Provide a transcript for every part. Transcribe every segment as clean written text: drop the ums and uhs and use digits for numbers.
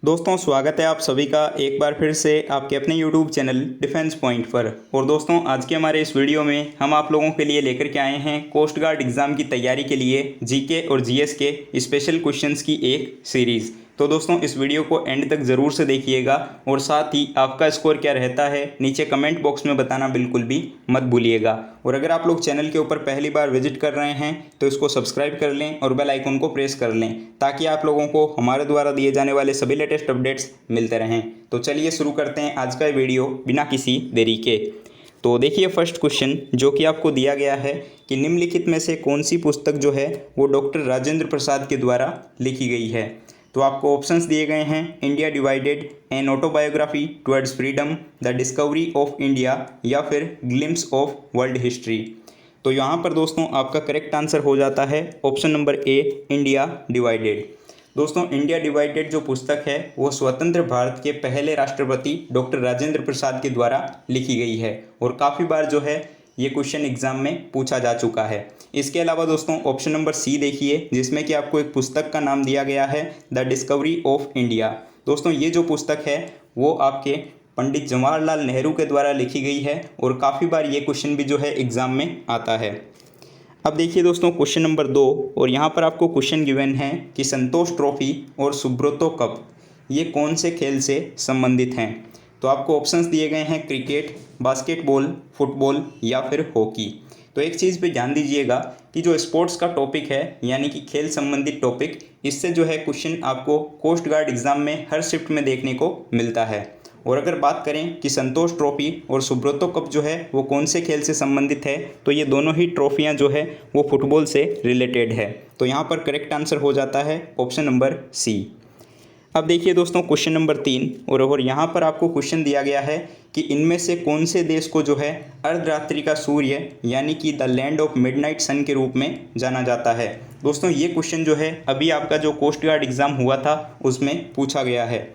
दोस्तों स्वागत है आप सभी का एक बार फिर से आपके अपने YouTube चैनल डिफेंस पॉइंट पर। और दोस्तों आज के हमारे इस वीडियो में हम आप लोगों के लिए लेकर के आए हैं कोस्ट गार्ड एग्ज़ाम की तैयारी के लिए जीके और जीएस के स्पेशल क्वेश्चंस की एक सीरीज़। तो दोस्तों इस वीडियो को एंड तक ज़रूर से देखिएगा और साथ ही आपका स्कोर क्या रहता है नीचे कमेंट बॉक्स में बताना बिल्कुल भी मत भूलिएगा। और अगर आप लोग चैनल के ऊपर पहली बार विजिट कर रहे हैं तो इसको सब्सक्राइब कर लें और बेल आइकन को प्रेस कर लें ताकि आप लोगों को हमारे द्वारा दिए जाने वाले सभी लेटेस्ट अपडेट्स मिलते रहें। तो चलिए शुरू करते हैं आज का वीडियो बिना किसी देरी के। तो देखिए फर्स्ट क्वेश्चन जो कि आपको दिया गया है कि निम्नलिखित में से कौन सी पुस्तक जो है वो डॉक्टर राजेंद्र प्रसाद के द्वारा लिखी गई है। तो आपको ऑप्शंस दिए गए हैं India divided, an autobiography towards freedom, the discovery of India या फिर ग्लिम्स ऑफ वर्ल्ड हिस्ट्री। तो यहाँ पर दोस्तों आपका करेक्ट आंसर हो जाता है option number A, India divided. दोस्तों इंडिया डिवाइडेड जो पुस्तक है वो स्वतंत्र भारत के पहले राष्ट्रपति डॉक्टर राजेंद्र प्रसाद के द्वारा लिखी गई है और काफ़ी बार जो है ये क्वेश्चन एग्जाम में पूछा जा चुका है। इसके अलावा दोस्तों ऑप्शन नंबर सी देखिए जिसमें कि आपको एक पुस्तक का नाम दिया गया है द डिस्कवरी ऑफ इंडिया। दोस्तों ये जो पुस्तक है वो आपके पंडित जवाहरलाल नेहरू के द्वारा लिखी गई है और काफ़ी बार ये क्वेश्चन भी जो है एग्ज़ाम में आता है। अब देखिए दोस्तों क्वेश्चन नंबर 2 और यहाँ पर आपको क्वेश्चन गिवन है कि संतोष ट्रॉफी और सुब्रतो कप ये कौन से खेल से संबंधित हैं। तो आपको ऑप्शंस दिए गए हैं क्रिकेट, बास्केटबॉल, फुटबॉल या फिर हॉकी। तो एक चीज़ पे ध्यान दीजिएगा कि जो स्पोर्ट्स का टॉपिक है यानी कि खेल संबंधित टॉपिक, इससे जो है क्वेश्चन आपको कोस्ट गार्ड एग्ज़ाम में हर शिफ्ट में देखने को मिलता है। और अगर बात करें कि संतोष ट्रॉफी और सुब्रतो कप जो है वो कौन से खेल से संबंधित है, तो ये दोनों ही ट्रॉफियाँ जो है वो फुटबॉल से रिलेटेड है। तो यहाँ पर करेक्ट आंसर हो जाता है ऑप्शन नंबर सी। अब देखिए दोस्तों क्वेश्चन नंबर 3 और यहाँ पर आपको क्वेश्चन दिया गया है कि इनमें से कौन से देश को जो है अर्धरात्रि का सूर्य यानी कि द लैंड ऑफ मिडनाइट सन के रूप में जाना जाता है। दोस्तों ये क्वेश्चन जो है अभी आपका जो कोस्ट गार्ड एग्ज़ाम हुआ था उसमें पूछा गया है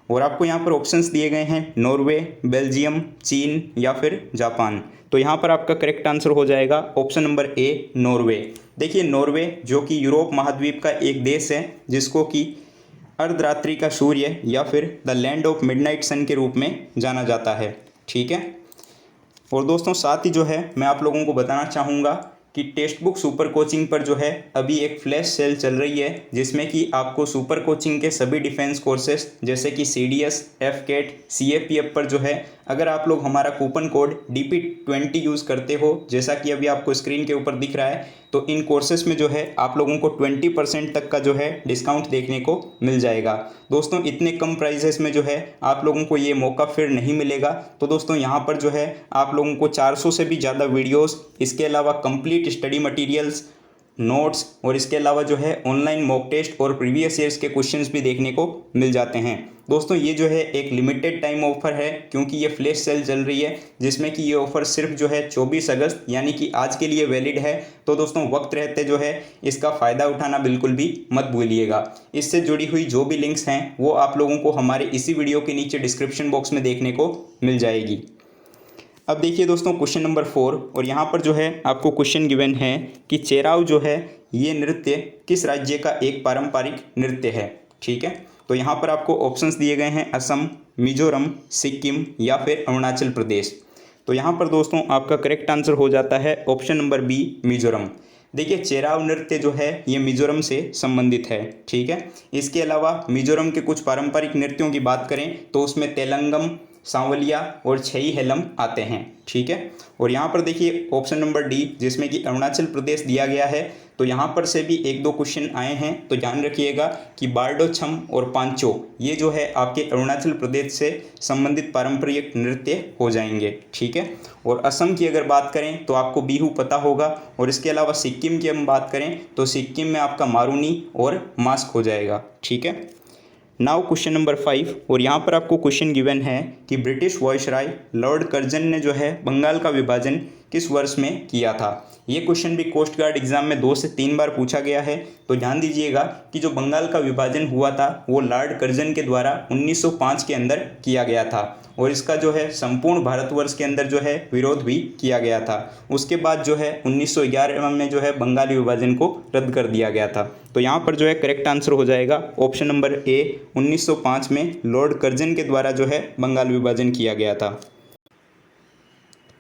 और आपको यहाँ पर ऑप्शंस दिए गए हैं नॉर्वे, बेल्जियम, चीन या फिर जापान। तो यहाँ पर आपका करेक्ट आंसर हो जाएगा ऑप्शन नंबर ए, नॉर्वे। देखिए नॉर्वे जो कि यूरोप महाद्वीप का एक देश है जिसको कि अर्धरात्रि का सूर्य या फिर द लैंड ऑफ मिडनाइट सन के रूप में जाना जाता है। ठीक है। और दोस्तों साथ ही जो है मैं आप लोगों को बताना चाहूँगा कि टेक्स्ट बुक सुपर कोचिंग पर जो है अभी एक फ्लैश सेल चल रही है जिसमें कि आपको सुपर कोचिंग के सभी डिफेंस कोर्सेस जैसे कि CDS, FCAT, CAPF पर जो है अगर आप लोग हमारा कूपन कोड DP20 यूज़ करते हो जैसा कि अभी आपको स्क्रीन के ऊपर दिख रहा है, तो इन कोर्सेस में जो है आप लोगों को 20% तक का जो है डिस्काउंट देखने को मिल जाएगा। दोस्तों इतने कम प्राइसेस में जो है आप लोगों को ये मौका फिर नहीं मिलेगा। तो दोस्तों यहाँ पर जो है आप लोगों को 400 से भी ज़्यादा वीडियोस, इसके अलावा कंप्लीट स्टडी मटेरियल्स, नोट्स और इसके अलावा जो है ऑनलाइन मॉक टेस्ट और प्रीवियस ईयर्स के क्वेश्चंस भी देखने को मिल जाते हैं। दोस्तों ये जो है एक लिमिटेड टाइम ऑफर है क्योंकि ये फ्लैश सेल चल रही है जिसमें कि ये ऑफ़र सिर्फ जो है 24 अगस्त यानी कि आज के लिए वैलिड है। तो दोस्तों वक्त रहते जो है इसका फ़ायदा उठाना बिल्कुल भी मत भूलिएगा। इससे जुड़ी हुई जो भी लिंक्स हैं वो आप लोगों को हमारे इसी वीडियो के नीचे डिस्क्रिप्शन बॉक्स में देखने को मिल जाएगी। अब देखिए दोस्तों क्वेश्चन नंबर 4 और यहाँ पर जो है आपको क्वेश्चन गिवन है कि चेराव जो है ये नृत्य किस राज्य का एक पारंपरिक नृत्य है। ठीक है। तो यहाँ पर आपको ऑप्शंस दिए गए हैं असम, मिजोरम, सिक्किम या फिर अरुणाचल प्रदेश। तो यहाँ पर दोस्तों आपका करेक्ट आंसर हो जाता है ऑप्शन नंबर बी, मिजोरम। देखिए चेराव नृत्य जो है ये मिजोरम से संबंधित है। ठीक है। इसके अलावा मिजोरम के कुछ पारंपरिक नृत्यों की बात करें तो उसमें तेलंगम, सांवलिया और छई हेलम आते हैं। ठीक है। और यहाँ पर देखिए ऑप्शन नंबर डी जिसमें कि अरुणाचल प्रदेश दिया गया है, तो यहाँ पर से भी एक दो क्वेश्चन आए हैं। तो ध्यान रखिएगा कि बारडो छम और पांचो ये जो है आपके अरुणाचल प्रदेश से संबंधित पारंपरिक नृत्य हो जाएंगे। ठीक है। और असम की अगर बात करें तो आपको बिहू पता होगा और इसके अलावा सिक्किम की हम बात करें तो सिक्किम में आपका मारूनी और मास्क हो जाएगा। ठीक है। नाउ क्वेश्चन नंबर 5 और यहाँ पर आपको क्वेश्चन गिवन है कि ब्रिटिश वायसराय लॉर्ड कर्जन ने जो है बंगाल का विभाजन किस वर्ष में किया था। ये क्वेश्चन भी कोस्ट गार्ड एग्जाम में 2 से 3 बार पूछा गया है। तो ध्यान दीजिएगा कि जो बंगाल का विभाजन हुआ था वो लॉर्ड कर्जन के द्वारा 1905 के अंदर किया गया था और इसका जो है संपूर्ण भारतवर्ष के अंदर जो है विरोध भी किया गया था। उसके बाद जो है 1911 में जो है बंगाली विभाजन को रद्द कर दिया गया था। तो यहाँ पर जो है करेक्ट आंसर हो जाएगा ऑप्शन नंबर ए, 1905 में लॉर्ड कर्जन के द्वारा जो है बंगाल विभाजन किया गया था।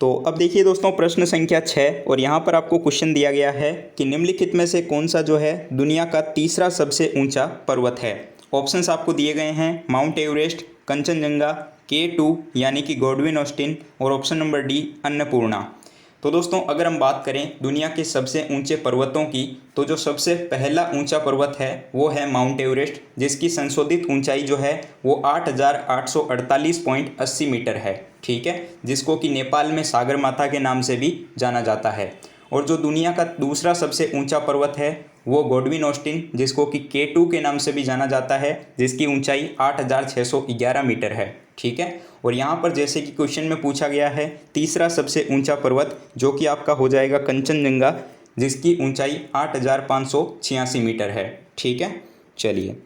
तो अब देखिए दोस्तों प्रश्न संख्या 6 और यहाँ पर आपको क्वेश्चन दिया गया है कि निम्नलिखित में से कौन सा जो है दुनिया का तीसरा सबसे ऊंचा पर्वत है। ऑप्शंस आपको दिए गए हैं माउंट एवरेस्ट, कंचनजंगा, K2 यानी कि गॉडविन ऑस्टिन और ऑप्शन नंबर डी अन्नपूर्णा। तो दोस्तों अगर हम बात करें दुनिया के सबसे ऊंचे पर्वतों की तो जो सबसे पहला ऊंचा पर्वत है वो है माउंट एवरेस्ट, जिसकी संशोधित ऊंचाई जो है वो 8,848.80 मीटर है। ठीक है, जिसको कि नेपाल में सागरमाथा के नाम से भी जाना जाता है। और जो दुनिया का दूसरा सबसे ऊंचा पर्वत है वो गॉडविन ऑस्टिन, जिसको कि K2 के नाम से भी जाना जाता है, जिसकी ऊंचाई 8,611 मीटर है। ठीक है, और यहाँ पर जैसे कि क्वेश्चन में पूछा गया है तीसरा सबसे ऊंचा पर्वत जो कि आपका हो जाएगा कंचनजंगा, जिसकी ऊंचाई 8,586 मीटर है। ठीक है, चलिए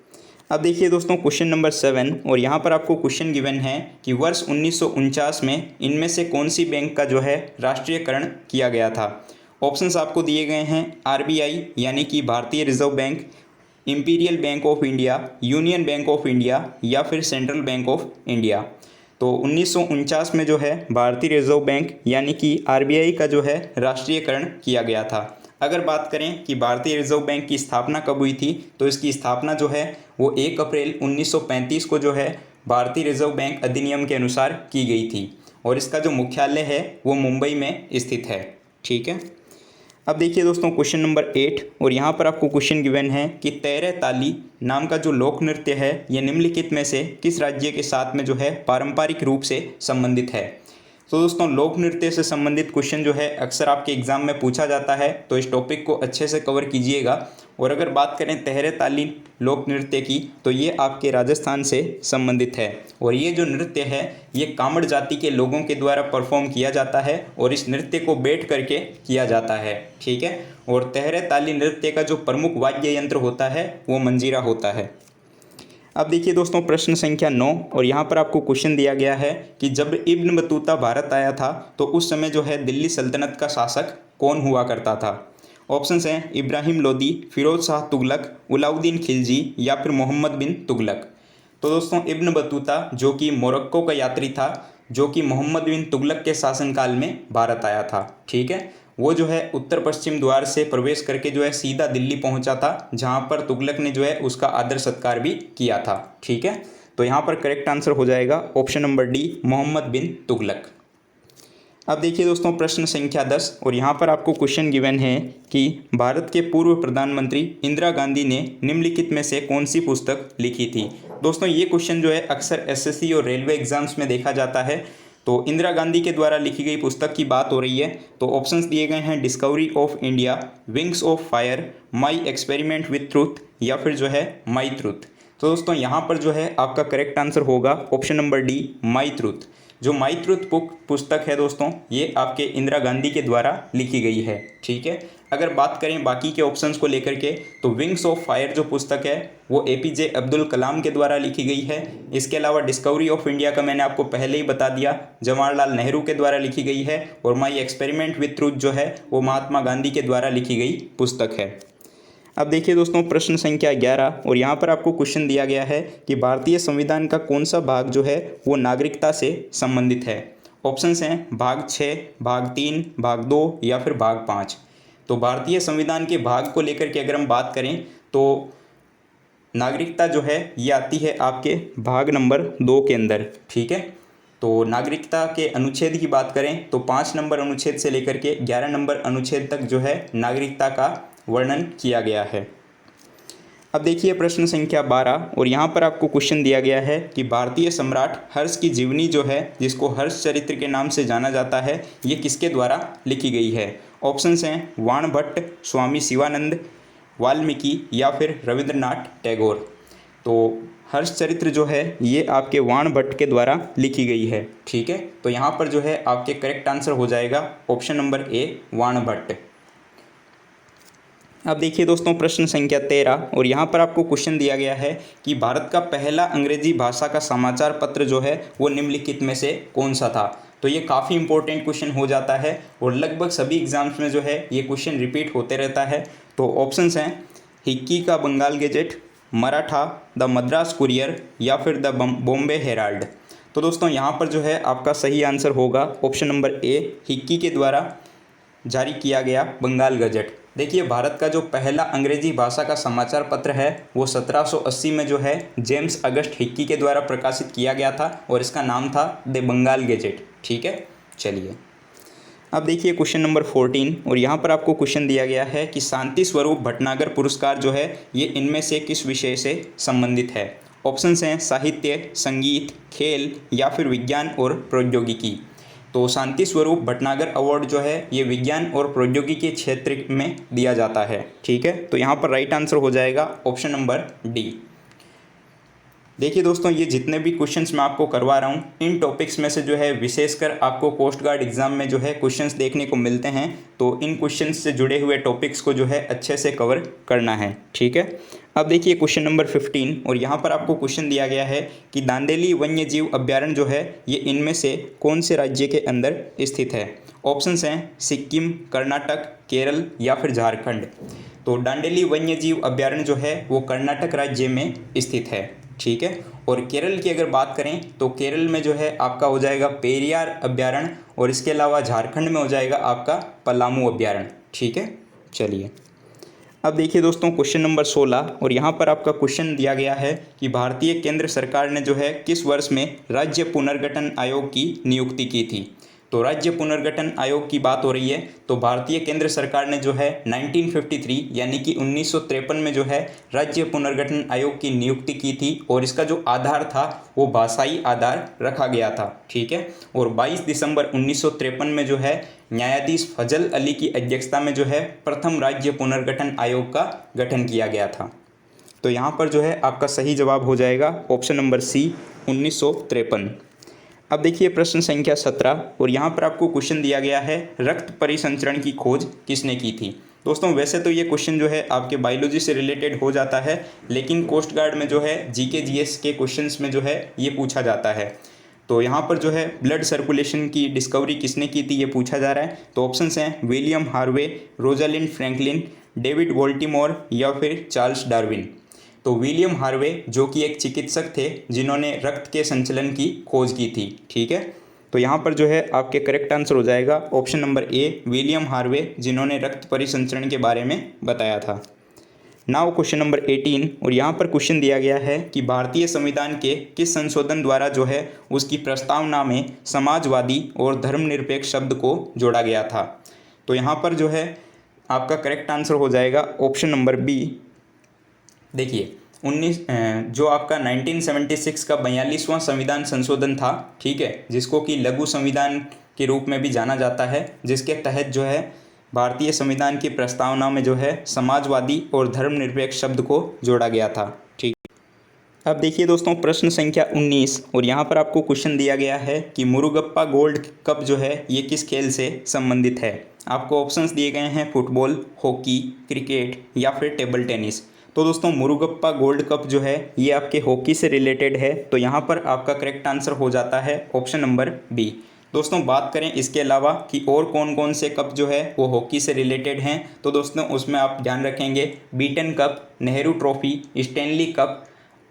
अब देखिए दोस्तों क्वेश्चन नंबर 7 और यहाँ पर आपको क्वेश्चन गिवन है कि वर्ष 1949 में इनमें से कौन सी बैंक का जो है राष्ट्रीयकरण किया गया था। ऑप्शंस आपको दिए गए हैं RBI यानी कि भारतीय reserve bank, imperial bank of India, union bank of India या फिर सेंट्रल बैंक ऑफ इंडिया। तो 1949 में जो है भारतीय रिजर्व बैंक यानी कि RBI का जो है राष्ट्रीयकरण किया गया था। अगर बात करें कि भारतीय रिजर्व बैंक की स्थापना कब हुई थी तो इसकी स्थापना जो है वो 1 अप्रैल 1935 को जो है भारतीय रिजर्व बैंक अधिनियम के अनुसार की गई थी और इसका जो मुख्यालय है वो मुंबई में स्थित है। ठीक है, अब देखिए दोस्तों क्वेश्चन नंबर 8 और यहाँ पर आपको क्वेश्चन गिवन है कि तेरे ताली नाम का जो लोक नृत्य है ये निम्नलिखित में से किस राज्य के साथ में जो है पारंपरिक रूप से संबंधित है। तो दोस्तों लोक नृत्य से संबंधित क्वेश्चन जो है अक्सर आपके एग्जाम में पूछा जाता है, तो इस टॉपिक को अच्छे से कवर कीजिएगा। और अगर बात करें तहरे ताली लोक नृत्य की तो ये आपके राजस्थान से संबंधित है और ये जो नृत्य है ये कामड़ जाति के लोगों के द्वारा परफॉर्म किया जाता है और इस नृत्य को बैठ करके किया जाता है। ठीक है, और तहरे ताली नृत्य का जो प्रमुख वाद्य यंत्र होता है वो मंजीरा होता है। अब देखिए दोस्तों प्रश्न संख्या 9 और यहाँ पर आपको क्वेश्चन दिया गया है कि जब इब्न बतूता भारत आया था तो उस समय जो है दिल्ली सल्तनत का शासक कौन हुआ करता था। ऑप्शंस हैं इब्राहिम लोदी, फिरोज शाह तुगलक, अलाउद्दीन खिलजी या फिर मोहम्मद बिन तुगलक। तो दोस्तों इब्न बतूता जो कि मोरक्को का यात्री था जो कि मोहम्मद बिन तुगलक के शासनकाल में भारत आया था। ठीक है, वो जो है उत्तर पश्चिम द्वार से प्रवेश करके जो है सीधा दिल्ली पहुंचा था, जहां पर तुगलक ने जो है उसका आदर सत्कार भी किया था। ठीक है, तो यहाँ पर करेक्ट आंसर हो जाएगा ऑप्शन नंबर डी, मोहम्मद बिन तुगलक। अब देखिए दोस्तों प्रश्न संख्या 10 और यहाँ पर आपको क्वेश्चन गिवन है कि भारत के पूर्व प्रधानमंत्री इंदिरा गांधी ने निम्नलिखित में से कौन सी पुस्तक लिखी थी। दोस्तों ये क्वेश्चन जो है अक्सर SSC और रेलवे एग्जाम्स में देखा जाता है। तो इंदिरा गांधी के द्वारा लिखी गई पुस्तक की बात हो रही है। तो ऑप्शंस दिए गए हैं discovery of India, wings of fire, my experiment with truth या फिर जो है माई ट्रूथ। तो दोस्तों यहाँ पर जो है आपका करेक्ट आंसर होगा option number D, my truth. जो माई ट्रूथ पुस्तक है दोस्तों ये आपके इंदिरा गांधी के द्वारा लिखी गई है। ठीक है, अगर बात करें बाकी के ऑप्शंस को लेकर के तो विंग्स ऑफ फायर जो पुस्तक है वो APJ अब्दुल कलाम के द्वारा लिखी गई है। इसके अलावा डिस्कवरी ऑफ इंडिया का मैंने आपको पहले ही बता दिया, जवाहरलाल नेहरू के द्वारा लिखी गई है। और माई एक्सपेरिमेंट विथ ट्रूथ जो है वो महात्मा गांधी के द्वारा लिखी गई पुस्तक है। अब देखिए दोस्तों प्रश्न संख्या 11 और यहाँ पर आपको क्वेश्चन दिया गया है कि भारतीय संविधान का कौन सा भाग जो है वो नागरिकता से संबंधित है। ऑप्शंस हैं भाग 6, भाग 3, भाग 2 या फिर भाग 5। तो भारतीय संविधान के भाग को लेकर के अगर हम बात करें तो नागरिकता जो है ये आती है आपके भाग नंबर 2 के अंदर। ठीक है, तो नागरिकता के अनुच्छेद की बात करें तो 5 नंबर अनुच्छेद से लेकर के 11 नंबर अनुच्छेद तक जो है नागरिकता का वर्णन किया गया है। अब देखिए प्रश्न संख्या 12 और यहाँ पर आपको क्वेश्चन दिया गया है कि भारतीय सम्राट हर्ष की जीवनी जो है जिसको हर्ष चरित्र के नाम से जाना जाता है ये किसके द्वारा लिखी गई है। ऑप्शंस हैं वाण भट्ट, स्वामी शिवानंद, वाल्मीकि या फिर रविंद्रनाथ टैगोर। तो हर्षचरित्र जो है ये आपके वाणभट्ट के द्वारा लिखी गई है। ठीक है, तो यहाँ पर जो है आपके करेक्ट आंसर हो जाएगा ऑप्शन नंबर ए, वाणभट्ट। अब देखिए दोस्तों प्रश्न संख्या 13, और यहाँ पर आपको क्वेश्चन दिया गया है कि भारत का पहला अंग्रेजी भाषा का समाचार पत्र जो है वो निम्नलिखित में से कौन सा था। तो ये काफ़ी इंपॉर्टेंट क्वेश्चन हो जाता है और लगभग सभी एग्जाम्स में जो है ये क्वेश्चन रिपीट होते रहता है। तो ऑप्शंस हैं हिक्की का Bengal gazette, Maratha, the Madras courier या फिर द बॉम्बे हेराल्ड। तो दोस्तों यहाँ पर जो है आपका सही आंसर होगा ऑप्शन नंबर ए, हिक्की के द्वारा जारी किया गया बंगाल गजट। देखिए भारत का जो पहला अंग्रेजी भाषा का समाचार पत्र है वो 1780 में जो है जेम्स अगस्ट हिक्की के द्वारा प्रकाशित किया गया था और इसका नाम था द बंगाल गेजेट। ठीक है, चलिए अब देखिए क्वेश्चन नंबर 14, और यहाँ पर आपको क्वेश्चन दिया गया है कि शांति स्वरूप भटनागर पुरस्कार जो है ये इनमें से किस विषय से संबंधित है। ऑप्शंस हैं साहित्य, संगीत, खेल या फिर विज्ञान और प्रौद्योगिकी। तो शांति स्वरूप भटनागर अवार्ड जो है ये विज्ञान और प्रौद्योगिकी के क्षेत्र में दिया जाता है। ठीक है, तो यहाँ पर राइट आंसर हो जाएगा ऑप्शन नंबर डी। देखिए दोस्तों ये जितने भी क्वेश्चंस मैं आपको करवा रहा हूँ इन टॉपिक्स में से जो है विशेषकर आपको कोस्ट गार्ड एग्जाम में जो है क्वेश्चंस देखने को मिलते हैं। तो इन क्वेश्चंस से जुड़े हुए टॉपिक्स को जो है अच्छे से कवर करना है। ठीक है, अब देखिए क्वेश्चन नंबर 15, और यहाँ पर आपको क्वेश्चन दिया गया है कि दांदेली वन्य जीव अभ्यारण्य जो है ये इनमें से कौन से राज्य के अंदर स्थित है। ऑप्शंस हैं सिक्किम, कर्नाटक, केरल या फिर झारखंड। तो दांडेली वन्य जीव अभ्यारण्य जो है वो कर्नाटक राज्य में स्थित है। ठीक है, और केरल की अगर बात करें तो केरल में जो है आपका हो जाएगा पेरियार अभ्यारण्य, और इसके अलावा झारखंड में हो जाएगा आपका पलामू अभ्यारण्य। ठीक है, चलिए अब देखिए दोस्तों क्वेश्चन नंबर 16, और यहाँ पर आपका क्वेश्चन दिया गया है कि भारतीय केंद्र सरकार ने जो है किस वर्ष में राज्य पुनर्गठन आयोग की नियुक्ति की थी। तो राज्य पुनर्गठन आयोग की बात हो रही है तो भारतीय केंद्र सरकार ने जो है 1953 यानी कि 1953 में जो है राज्य पुनर्गठन आयोग की नियुक्ति की थी, और इसका जो आधार था वो भाषाई आधार रखा गया था। ठीक है, और 22 दिसंबर 1953 में जो है न्यायाधीश फजल अली की अध्यक्षता में जो है प्रथम राज्य पुनर्गठन आयोग का गठन किया गया था। तो यहाँ पर जो है आपका सही जवाब हो जाएगा ऑप्शन नंबर सी, 1953। अब देखिए प्रश्न संख्या 17, और यहाँ पर आपको क्वेश्चन दिया गया है रक्त परिसंचरण की खोज किसने की थी। दोस्तों वैसे तो ये क्वेश्चन जो है आपके बायोलॉजी से रिलेटेड हो जाता है, लेकिन कोस्ट गार्ड में जो है जीके जीएस के क्वेश्चंस में जो है ये पूछा जाता है। तो यहाँ पर जो है ब्लड सर्कुलेशन की डिस्कवरी किसने की थी ये पूछा जा रहा है। तो ऑप्शंस हैं William Harvey, Rosalind Franklin, David Baltimore या फिर चार्ल्स डार्विन। तो विलियम हार्वे जो कि एक चिकित्सक थे जिन्होंने रक्त के संचलन की खोज की थी। ठीक है, तो यहाँ पर जो है आपके करेक्ट आंसर हो जाएगा option number A, William Harvey जिन्होंने रक्त परिसंचरण के बारे में बताया था। नाउ क्वेश्चन नंबर 18, और यहाँ पर क्वेश्चन दिया गया है कि भारतीय संविधान के किस संशोधन द्वारा जो है उसकी प्रस्तावना में समाजवादी और धर्मनिरपेक्ष शब्द को जोड़ा गया था। तो यहाँ पर जो है आपका करेक्ट आंसर हो जाएगा ऑप्शन नंबर बी। देखिए जो आपका 1976 का 42वां संविधान संशोधन था, ठीक है, जिसको कि लघु संविधान के रूप में भी जाना जाता है, जिसके तहत जो है भारतीय संविधान की प्रस्तावना में जो है समाजवादी और धर्मनिरपेक्ष शब्द को जोड़ा गया था। ठीक, अब देखिए दोस्तों प्रश्न संख्या 19, और यहाँ पर आपको क्वेश्चन दिया गया है कि मुरुगप्पा गोल्ड कप जो है ये किस खेल से संबंधित है। आपको ऑप्शंस दिए गए हैं फुटबॉल, हॉकी, क्रिकेट या फिर टेबल टेनिस। तो दोस्तों मुरुगप्पा गोल्ड कप जो है ये आपके हॉकी से रिलेटेड है, तो यहाँ पर आपका करेक्ट आंसर हो जाता है ऑप्शन नंबर बी। दोस्तों बात करें इसके अलावा कि और कौन कौन से कप जो है वो हॉकी से रिलेटेड हैं, तो दोस्तों उसमें आप ध्यान रखेंगे Beighton cup, Nehru trophy, Stanley cup,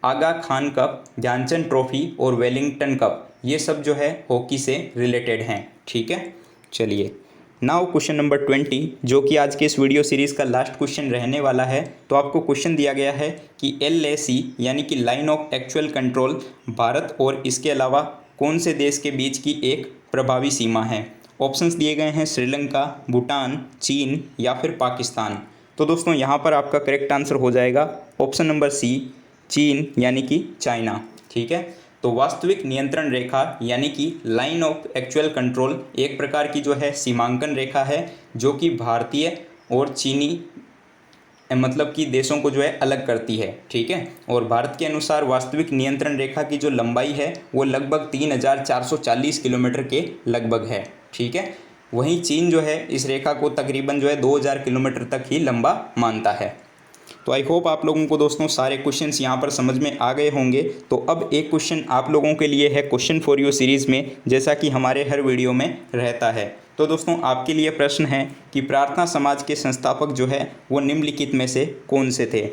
Aga Khan cup, Dhyanchand trophy और वेलिंगटन कप, ये सब जो है हॉकी से रिलेटेड हैं। ठीक है, चलिए नाउ क्वेश्चन नंबर 20, जो कि आज के इस वीडियो सीरीज़ का लास्ट क्वेश्चन रहने वाला है। तो आपको क्वेश्चन दिया गया है कि LAC यानी कि line of actual control Bharat और इसके अलावा कौन से देश के बीच की एक प्रभावी सीमा है। ऑप्शंस दिए गए हैं श्रीलंका, भूटान, चीन या फिर पाकिस्तान। तो दोस्तों यहाँ पर आपका करेक्ट आंसर हो जाएगा ऑप्शन नंबर सी, चीन यानी कि चाइना। ठीक है, तो वास्तविक नियंत्रण रेखा यानी कि लाइन ऑफ एक्चुअल कंट्रोल एक प्रकार की जो है सीमांकन रेखा है जो कि भारतीय और चीनी मतलब कि देशों को जो है अलग करती है, ठीक है। और भारत के अनुसार वास्तविक नियंत्रण रेखा की जो लंबाई है वो लगभग 3440 किलोमीटर के लगभग है, ठीक है। वहीं चीन जो है इस रेखा को तकरीबन जो है 2000 किलोमीटर तक ही लंबा मानता है। तो आई होप आप लोगों को दोस्तों सारे क्वेश्चंस यहाँ पर समझ में आ गए होंगे। तो अब एक क्वेश्चन आप लोगों के लिए है क्वेश्चन फॉर यू सीरीज़ में, जैसा कि हमारे हर वीडियो में रहता है। तो दोस्तों आपके लिए प्रश्न है कि प्रार्थना समाज के संस्थापक जो है वो निम्नलिखित में से कौन से थे।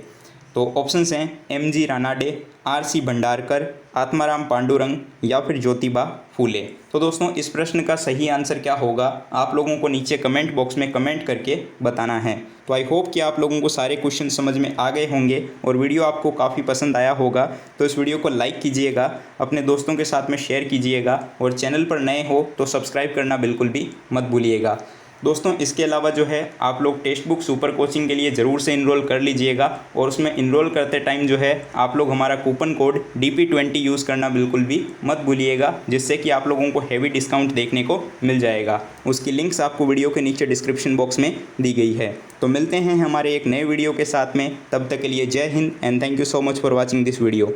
तो ऑप्शंस हैं M.G. रानाडे, R.C. भंडारकर, आत्माराम पांडुरंग या फिर ज्योतिबा फूले। तो दोस्तों इस प्रश्न का सही आंसर क्या होगा आप लोगों को नीचे कमेंट बॉक्स में कमेंट करके बताना है। तो आई होप कि आप लोगों को सारे क्वेश्चन समझ में आ गए होंगे और वीडियो आपको काफ़ी पसंद आया होगा। तो इस वीडियो को लाइक कीजिएगा, अपने दोस्तों के साथ में शेयर कीजिएगा और चैनल पर नए हो तो सब्सक्राइब करना बिल्कुल भी मत भूलिएगा। दोस्तों इसके अलावा जो है आप लोग टेक्स्ट बुक सुपर कोचिंग के लिए ज़रूर से इनरोल कर लीजिएगा और उसमें इनरोल करते टाइम जो है आप लोग हमारा कूपन कोड DP20 यूज़ करना बिल्कुल भी मत भूलिएगा, जिससे कि आप लोगों को हेवी डिस्काउंट देखने को मिल जाएगा। उसकी लिंक्स आपको वीडियो के नीचे डिस्क्रिप्शन बॉक्स में दी गई है। तो मिलते हैं हमारे एक नए वीडियो के साथ में, तब तक के लिए जय Hind and thank you so much for watching this video.